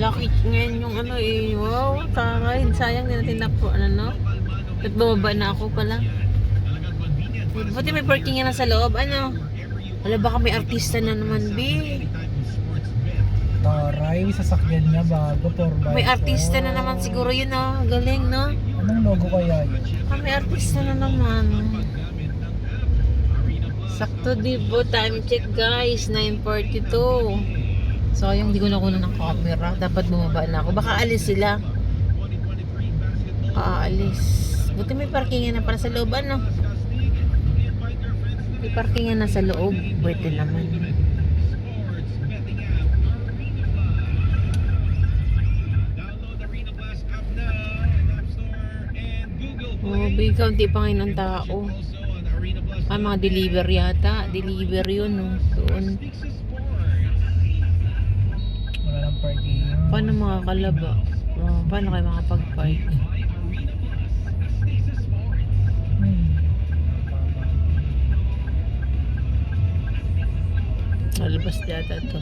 malaki ngayon yung ano eh. Wow, taray. Sayang din natin na po, ano no? At bumaba na ako pala. Buti may parking na sa loob, ano? Wala baka may artista na naman, B. Taray, sasakyan niya bago 4x4. May artista na naman siguro yun, oh. Galing, no? Anong logo kaya yun? May artista na naman. Sakto dibo, time check guys, 9:42. So yung di ko nakuha ng camera, dapat bumaba na ako. Baka alis sila. Alis. Buti may parkingan na para sa loob, ano? May parkingan na sa loob. Buti naman. Oh, big kaunti pa ngayon ng tao. Mga deliver yata. Deliver yun, no? Doon. Wala lang parking. Paano makakalaba? Paano kayo makapag-park? Lalabas yata ito.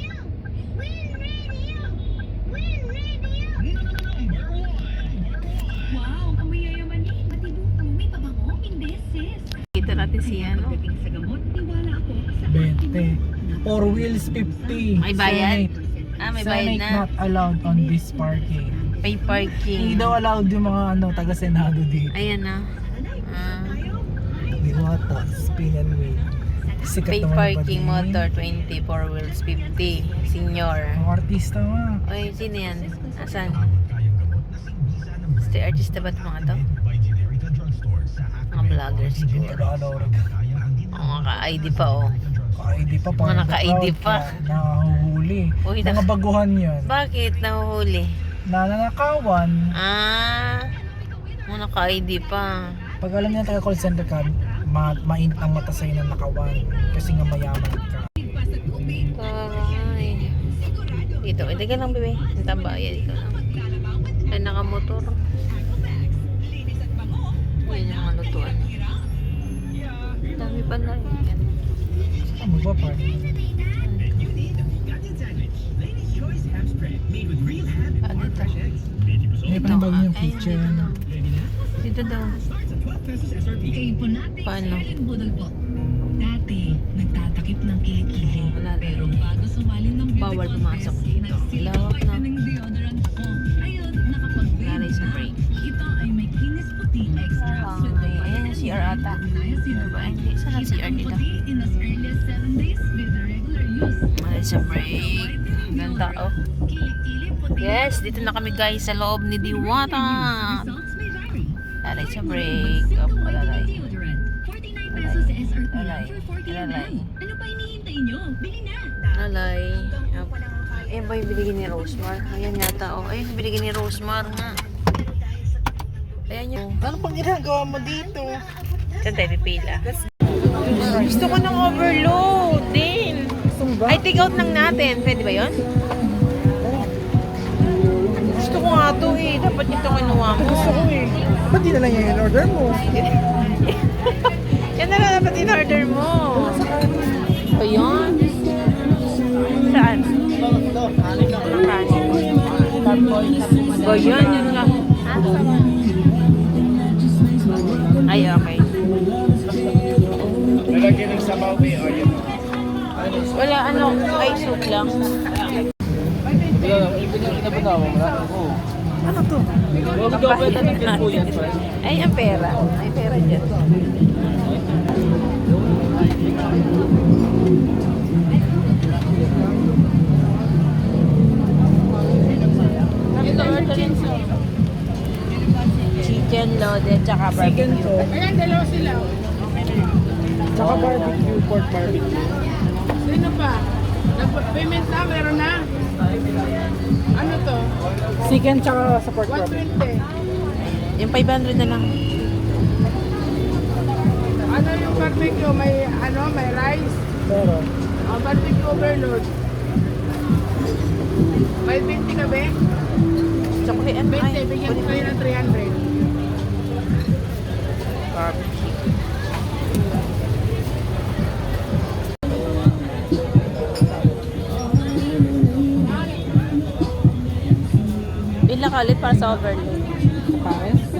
Wow, amoy yayamanin. Matibong amoy pabango. Hindi, sis. Kita natin si ano. Pagdating sa gamot, tiwala ako sa 20. 4 wheels 50. May bayad? Senate. May bayad Senate na. not allowed on this parking. Pay Hindi parking. daw allowed yung mga taga-senado dito. Ayan na. Diwata, spin and wheel. Sikat Pay naman yung parking patingin. motor 20, 4 wheels 50. Senior. Mga artista nga. Oy, sino yan? Asan? Stay artista ba ito mga to? Mga vlogger siguro. Taga-alorog. Mga ka-ID pa oh. Ka-ID pa pa. Mga naka-ID pa. Nahuhuli. Uy, Mga baguhan yan. Bakit nahuhuli? Nananakawan. Mga naka-ID pa. Pag alam niya taga call center ka, mainit ang mata sa'yo na nakawan. Kasi nga mayaman ka. Taray. Dito, hindi ka lang bebe. Ang tambayan, ikaw lang. Ay, nakamotor. Yan yung mga lutuan. Dami pala yan. Saan magpapark? Dito. May panibagong yung picture. Dito daw. Kaipon natin Paano? si Ellen Budol po. Dati, nagtatakip ng kilikili. Wala Pero rin. bago sumali ng beauty Bawal pumasok contest, dito. nagsilip Lawak ako na. ng deodorant ako. Ayun, nakapag-wave Lalay sa na. break. Ito ay may kinis puti extra with the Ayan yung CR ata. Ano ba? Hindi. Saan ang CR dito? in as early as 7 days with the regular use. Malay sa break. Ganda oh. Kilikili puti. Yes, dito na kami guys sa loob ni Diwata. Results may vary. Lalay sa break. Oh, lalay. Deodorant. 49 pesos sa SRP Lalay. lang for 40 Lalay. ml. Ano pa hinihintay nyo? Bili na! Lalay. Eh ba yung binigyan ni Rosemar? Ayan yata oh. Ayun yung binigyan ni Rosemar nga. Ayan yung. Ano pang ginagawa mo dito? Saan tayo pipila? Gusto ko ng overload din. Ay, take out lang natin. Pwede ba yun? Gusto ko nga to eh. Dapat ito kinuha mo. Gusto ko eh. Ba't di na lang yung order mo? Yan na lang dapat in-order mo. Ayun. Saan? O yun, yun lang. Ay, okay. Lalagyan ng sabaw may oil. Wala, ano, ay soup lang. Ano to? Ay, ang pera. Ay, pera dyan. Chicken loaded, tsaka Chicken barbecue. to. Ayan, dalawa sila. Tsaka barbecue, pork barbecue. Sino pa? Payment na, meron na. Ano to? Chicken tsaka sa pork barbecue. 120. Yung 500 na lang. Ano yung barbecue? May rice. Pero, Barbecue overload. May 20 ka ba? Chocolate and 20, bigyan ko kayo ng 300. barbecue. Bibili ka ulit para sa overload. Pares?